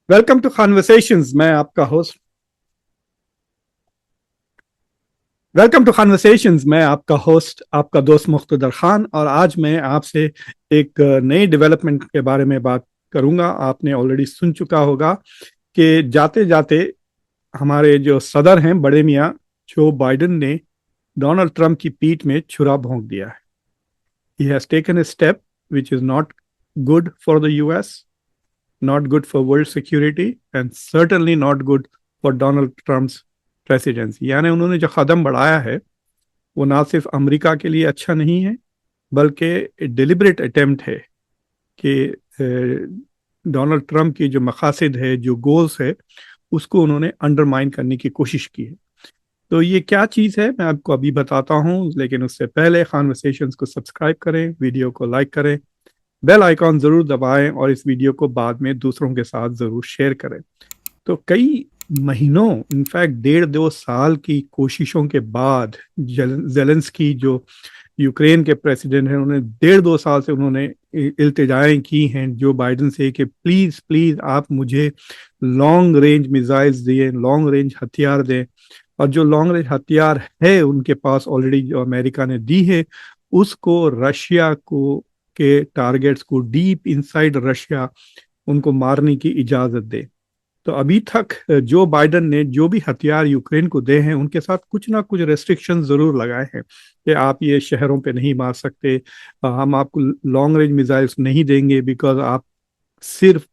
Welcome to conversations. मैं आपका host welcome to conversations. मैं आपका होस्ट, आपका दोस्त मुख्तदर खान। और आज मैं आपसे एक नई डेवलपमेंट के बारे में बात करूंगा। आपने ऑलरेडी सुन चुका होगा कि जाते जाते हमारे जो सदर हैं, बड़े मियाँ जो बाइडेन ने डोनाल्ड ट्रंप की पीठ में छुरा भोंक दिया है। He has taken a step which is not good for the US, not good for world security, and certainly not good for Donald Trump's presidency। यानी उन्होंने जो कदम बढ़ाया है वो ना सिर्फ अमेरिका के लिए अच्छा नहीं है, बल्कि डिलिबरेट अटेम्प्ट है कि डोनाल्ड ट्रंप की जो मकासद है, जो गोल्स है, उसको उन्होंने अंडरमाइन करने की कोशिश की है। तो ये क्या चीज़ है मैं आपको अभी बताता हूँ, लेकिन उससे पहले कॉन्वर्सेशंस को सब्सक्राइब करें, वीडियो को लाइक करें, बेल आइकॉन जरूर दबाएं और इस वीडियो को बाद में दूसरों के साथ जरूर शेयर करें। तो कई महीनों, इनफैक्ट 1.5-2 साल की कोशिशों के बाद जेलेंस्की जो यूक्रेन के प्रेसिडेंट हैं, उन्होंने 1.5-2 साल से उन्होंने इल्तिजाएं की हैं जो बाइडेन से कि प्लीज प्लीज आप मुझे लॉन्ग रेंज मिसाइल्स दिए, लॉन्ग रेंज हथियार दें। और जो लॉन्ग रेंज हथियार है उनके पास ऑलरेडी, जो अमेरिका ने दी है, उसको रशिया को के टारगेट्स को डीप इनसाइड रशिया उनको मारने की इजाजत दे। तो अभी तक जो बाइडेन ने जो भी हथियार यूक्रेन को दे हैं उनके साथ कुछ ना कुछ रेस्ट्रिक्शन जरूर लगाए हैं कि आप ये शहरों पे नहीं मार सकते, हम आपको लॉन्ग रेंज मिसाइल्स नहीं देंगे बिकॉज आप सिर्फ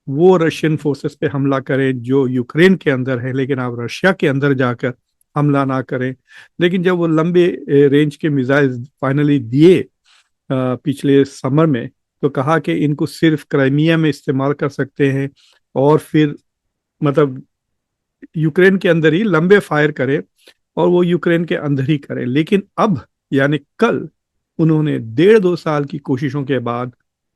वो रशियन फोर्सेस पे हमला करें जो यूक्रेन के अंदर है, लेकिन आप रशिया के अंदर जाकर हमला ना करें। लेकिन जब वो लंबे रेंज के मिसाइल्स फाइनली दिए पिछले समर में, तो कहा कि इनको सिर्फ क्राइमिया में इस्तेमाल कर सकते हैं और फिर मतलब यूक्रेन के अंदर ही लंबे फायर करें और वो यूक्रेन के अंदर ही करें। लेकिन अब यानी कल उन्होंने 1.5-2 साल की कोशिशों के बाद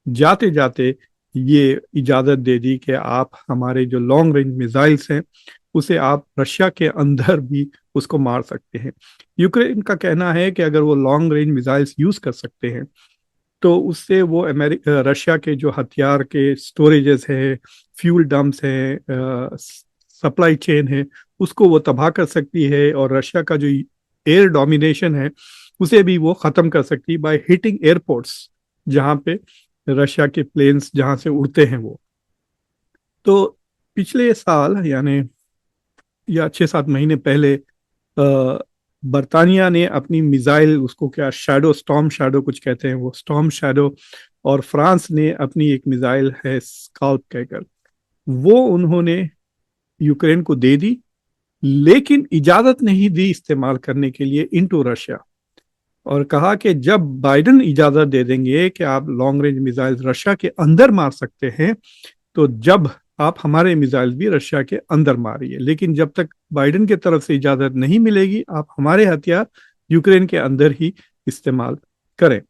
जाते जाते ये इजाजत दे दी कि आप हमारे जो लॉन्ग रेंज मिसाइल्स हैं उसे आप रशिया के अंदर भी उसको मार सकते हैं। यूक्रेन का कहना है कि अगर वो लॉन्ग रेंज मिसाइल्स यूज कर सकते हैं तो उससे वो रशिया के जो हथियार के स्टोरेजेस है, फ्यूल डंप्स है, सप्लाई चेन है, उसको वो तबाह कर सकती है। और रशिया का जो एयर डोमिनेशन है उसे भी वो खत्म कर सकती है बाय हिटिंग एयरपोर्ट्स जहाँ पे रशिया के प्लेन्स जहाँ से उड़ते हैं वो। तो पिछले साल यानी या 6-7 महीने पहले बर्तानिया ने अपनी मिसाइल, उसको क्या शैडो, स्टॉर्म शैडो कुछ कहते हैं, वो स्टॉर्म शैडो, और फ्रांस ने अपनी एक मिसाइल है स्काल्प कहकर, वो उन्होंने यूक्रेन को दे दी, लेकिन इजाजत नहीं दी इस्तेमाल करने के लिए इनटू रशिया। और कहा कि जब बाइडेन इजाजत दे देंगे कि आप लॉन्ग रेंज मिसाइल रशिया के अंदर मार सकते हैं, तो जब आप हमारे मिसाइल भी रशिया के अंदर मारिए, लेकिन जब तक बाइडेन की तरफ से इजाजत नहीं मिलेगी आप हमारे हथियार यूक्रेन के अंदर ही इस्तेमाल करें।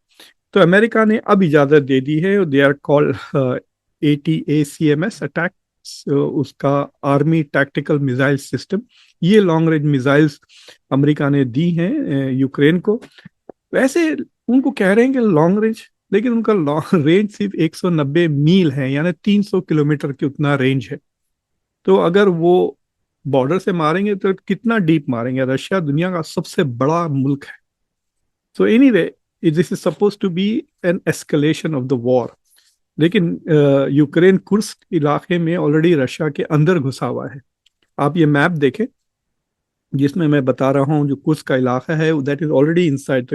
तो अमेरिका ने अब इजाजत दे दी है। They are called ATACMS attack, उसका आर्मी टैक्टिकल मिसाइल सिस्टम। ये लॉन्ग रेंज मिसाइल्स अमेरिका ने दी हैं यूक्रेन को। वैसे उनको कह रहे हैं कि लॉन्ग रेंज, लेकिन उनका लॉन्ग रेंज सिर्फ 190 मील है, यानी 300 किलोमीटर की उतना रेंज है। तो अगर वो बॉर्डर से मारेंगे तो कितना डीप मारेंगे? रशिया दुनिया का सबसे बड़ा मुल्क है। So anyway, this is suppose to be an escalation of the war. लेकिन यूक्रेन कुर्स्क इलाके में ऑलरेडी रशिया के अंदर घुसा हुआ है। आप ये मैप देखें जिसमें मैं बता रहा हूँ, जो कुर्स्क का इलाका है दैट इज ऑलरेडी इनसाइड।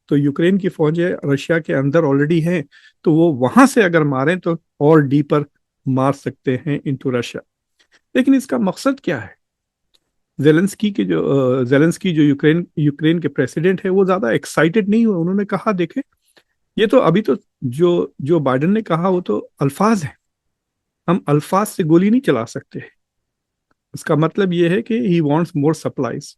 तो यूक्रेन की फौजें रशिया के अंदर ऑलरेडी हैं, तो वो वहां से अगर मारें तो और डीपर मार सकते हैं इनटू रशिया। लेकिन इसका मकसद क्या है? जेलेंस्की जो यूक्रेन यूक्रेन के प्रेसिडेंट है वो ज्यादा एक्साइटेड नहीं हुए। उन्होंने कहा देखे, ये तो अभी तो जो जो बाइडेन ने कहा वो तो अल्फाज है, हम अल्फाज से गोली नहीं चला सकते। इसका मतलब ये है कि ही वांट्स मोर सप्लाईज।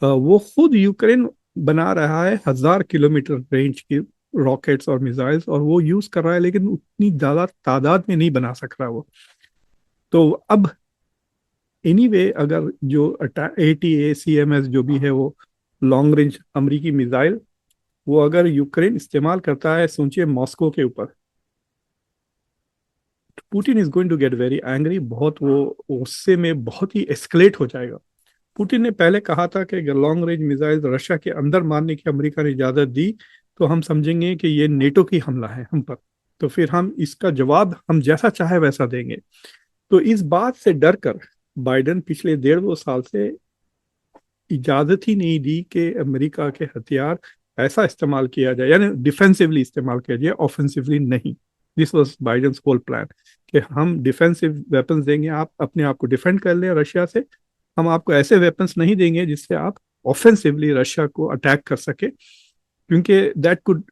वो खुद यूक्रेन बना रहा है 1,000 किलोमीटर रेंज की रॉकेट्स और मिसाइल्स, और वो यूज कर रहा है, लेकिन उतनी ज्यादा तादाद में नहीं बना सक रहा वो। तो अब एनीवे अगर जो ATACMS जो भी है वो लॉन्ग रेंज अमरीकी मिसाइल, वो अगर यूक्रेन इस्तेमाल करता है, सोचिए मॉस्को के ऊपर, Putin is going to get very angry, बहुत वो गुस्से में बहुत ही एस्केलेट हो जाएगा। पुतिन ने पहले कहा था कि अगर लॉन्ग रेंज मिसाइल रशिया के अंदर मारने की अमेरिका ने इजाजत दी तो हम समझेंगे कि ये नेटो की हमला है हम पर, तो फिर हम इसका जवाब हम जैसा चाहे वैसा देंगे। तो इस बात से डर कर बाइडेन पिछले 1.5-2 साल से इजाजत ही नहीं दी कि अमेरिका के हथियार ऐसा इस्तेमाल किया जाए, यानी डिफेंसिवली इस्तेमाल किया जाए, ऑफेंसिवली नहीं। दिस वाज बाइडेन्स होल प्लान कि हम डिफेंसिव वेपन्स देंगे, आप अपने आप को डिफेंड कर लें रशिया से, हम आपको ऐसे वेपन्स नहीं देंगे जिससे आप ऑफेंसिवली रशिया को अटैक कर सके, क्योंकि that could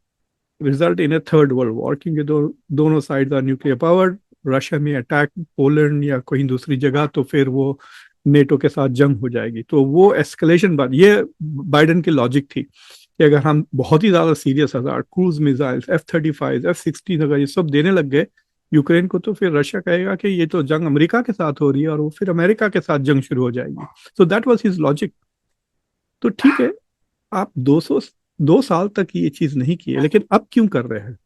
result in a third world war, क्योंकि दोनों side are nuclear powered. Russia में अटैक पोलैंड या कहीं दूसरी जगह तो फिर वो नेटो के साथ जंग हो जाएगी। तो वो एस्केलेशन बात, ये बाइडेन की लॉजिक थी कि अगर हम बहुत ही ज्यादा सीरियस हजार क्रूज मिसाइल्स F-35 F-16 अगर ये सब देने लग गए यूक्रेन को, तो फिर रशिया कहेगा कि ये तो जंग अमेरिका के साथ हो रही है और वो फिर अमेरिका के साथ जंग शुरू हो जाएगी। So that was his logic. तो ठीक है, आप 2 साल तक ये चीज नहीं की है, लेकिन अब क्यों कर रहे हैं?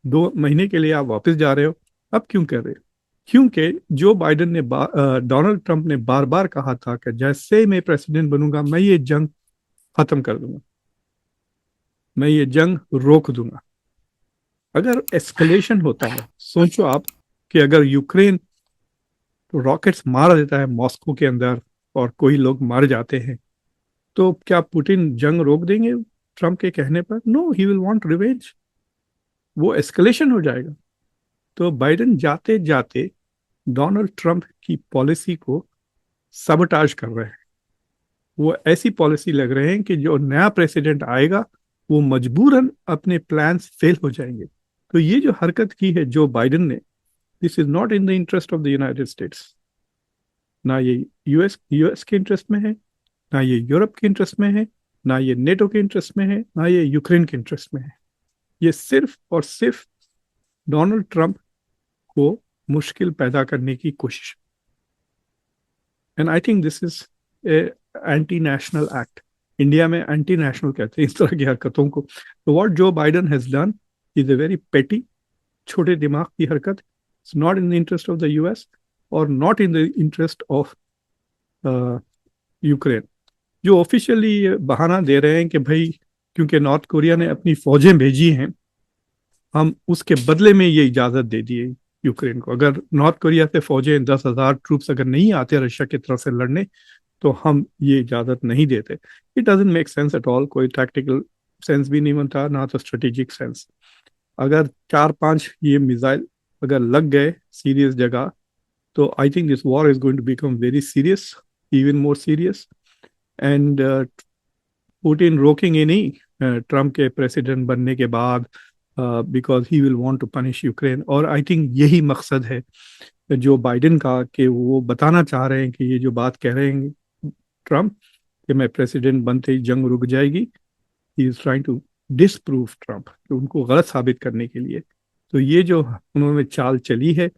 2 महीने के लिए आप वापस जा रहे हो, अब क्यों कर रहे हो? क्योंकि जो बाइडेन ने डोनाल्ड ट्रंप ने बार बार कहा था कि जैसे मैं प्रेसिडेंट बनूंगा मैं ये जंग खत्म कर दूंगा, मैं ये जंग रोक दूंगा। अगर एस्केलेशन होता है, सोचो आप कि अगर यूक्रेन रॉकेट्स मार देता है मॉस्को के अंदर और कोई लोग मर जाते हैं, तो क्या पुतिन जंग रोक देंगे ट्रंप के कहने पर? No, he will want revenge. वो एस्केलेशन हो जाएगा। तो बाइडेन जाते जाते डोनाल्ड ट्रंप की पॉलिसी को सबटाज कर रहे हैं। वो ऐसी पॉलिसी लग रहे हैं कि जो नया प्रेसिडेंट आएगा वो मजबूरन अपने प्लान्स फेल हो जाएंगे। तो ये जो हरकत की है जो बाइडेन ने, this is not in the interest of the United states. ना ये यूएस के इंटरेस्ट में है, ना ये यूरोप के इंटरेस्ट में है, ना ये नेटो के इंटरेस्ट में है, ना ये यूक्रेन के इंटरेस्ट में है। ये सिर्फ और सिर्फ डोनाल्ड ट्रंप को मुश्किल पैदा करने की कोशिश। And I think this is a anti national act. India में एंटी नेशनल कहते हैं इस तरह की हरकतों को। तो what Joe Biden has done is a very petty, छोटे दिमाग की हरकत। It's not in the interest of the US और not in the interest of Ukraine. जो ऑफिशियली बहाना दे रहे हैं कि भाई क्योंकि नॉर्थ कोरिया ने अपनी फौजें भेजी हैं, हम उसके बदले में ये इजाजत दे दी है यूक्रेन को। अगर नॉर्थ कोरिया से फौजें 10,000 ट्रूप्स अगर नहीं आते रशिया की तरफ से लड़ने, तो हम ये इजाजत नहीं देते। It doesn't make sense at all. कोई टैक्टिकल सेंस भी नहीं बनता, ना तो स्ट्रेटेजिक सेंस। अगर 4-5 ये मिसाइल अगर लग गए सीरियस जगह, तो I think this war is going to become very serious, even more serious. And Putin रोकेंगे नहीं ट्रम्प के प्रेसिडेंट बनने के बाद, because he will want to punish Ukraine. और आई थिंक यही मकसद है जो बाइडेन का, कि वो बताना चाह रहे हैं कि ये जो बात कह रहे हैं ट्रम्प कि मैं प्रेसिडेंट बनते ही जंग रुक जाएगी, he is trying to disprove Trump, कि उनको गलत साबित करने के लिए। तो ये जो उन्होंने चाल चली है,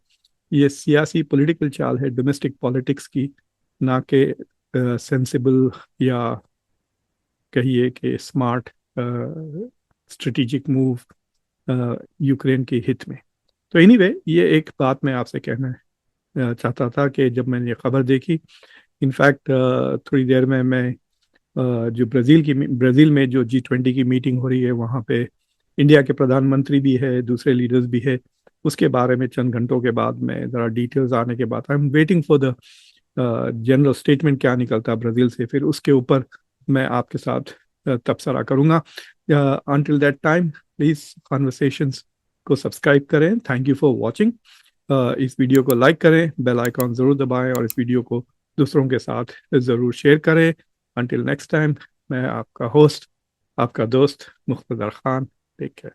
ये सियासी पॉलिटिकल चाल है डोमेस्टिक पॉलिटिक्स की, ना कि सेंसिबल या कहिए कि स्मार्ट स्ट्रेटेजिक मूव यूक्रेन के हित में। तो एनीवे ये एक बात मैं आपसे कहना चाहता था कि जब मैंने ये खबर देखी, इनफैक्ट थोड़ी देर में मैं जो ब्राज़ील में जो G20 की मीटिंग हो रही है, वहाँ पे इंडिया के प्रधानमंत्री भी है, दूसरे लीडर्स भी है, उसके बारे में चंद घंटों के बाद मैं ज़रा डिटेल्स आने के बाद I am waiting for the general statement क्या निकलता है ब्राज़ील से, फिर उसके ऊपर मैं आपके साथ तबसरा करूँगा। Until that time please conversations को सब्सक्राइब करें। Thank you for watching. इस वीडियो को लाइक करें, बेल आइकॉन ज़रूर दबाएं और इस वीडियो को दूसरों के साथ ज़रूर शेयर करें। अंटिल नेक्स्ट टाइम, मैं आपका होस्ट, आपका दोस्त मुख्तदर खान। Take care.